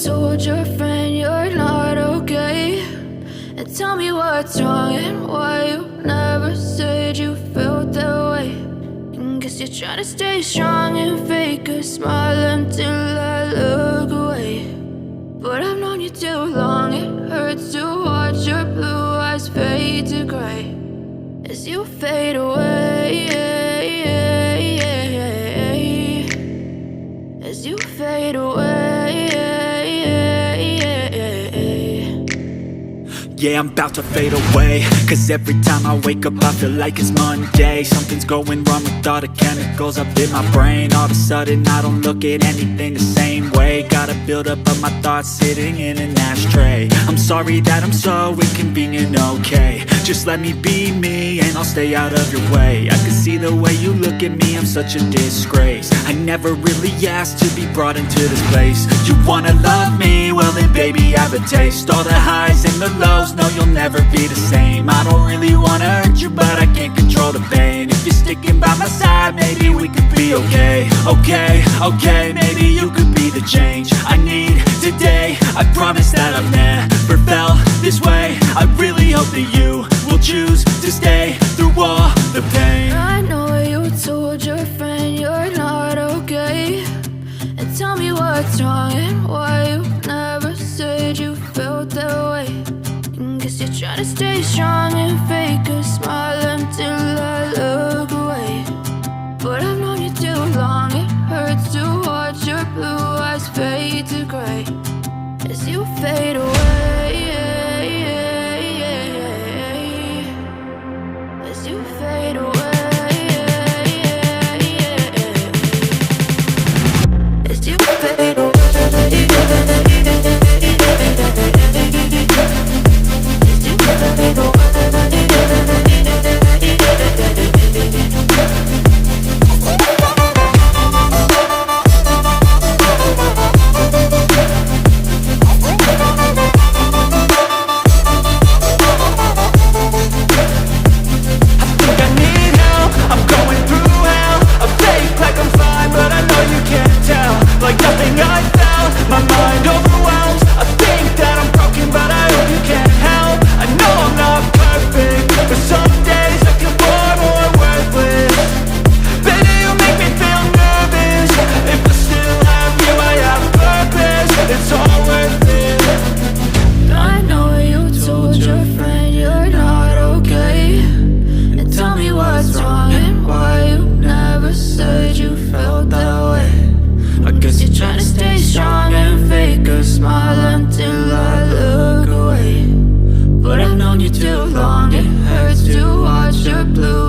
told your friend you're not okay? And tell me what's wrong and why you never said you felt that way. And guess you're trying to stay strong and fake a smile until I look away. But I've known you too long, it hurts to watch your blue eyes fade to gray as you fade away, as you fade away. Yeah, I'm about to fade away, cause every time I wake up I feel like it's Monday. Something's going wrong with all the chemicals up in my brain. All of a sudden I don't look at anything the same way. Got a buildup of my thoughts sitting in an ashtray. I'm sorry that I'm so inconvenient, okay? Just let me be me and I'll stay out of your way. I can see the way you look at me, I'm such a disgrace. I never really asked to be brought into this place. You wanna love me? Well then baby I have a taste. All the highs and the lows, no, you'll never be the same. I don't really wanna hurt you, but I can't control the pain. If you're sticking by my side, maybe we could be okay. Okay, maybe you could be the change I need today. I promise that I've never felt this way. I really hope that you will choose to stay through all the pain. I know you told your friend you're not okay. And tell me what's wrong and why you never said you felt that way. Guess you're trying to stay strong and fake a smile until I look away. But I've known you too long, it hurts to watch your blue eyes fade to gray as you fade away, as you fade away, as you fade away. Too long, it hurts to watch your blue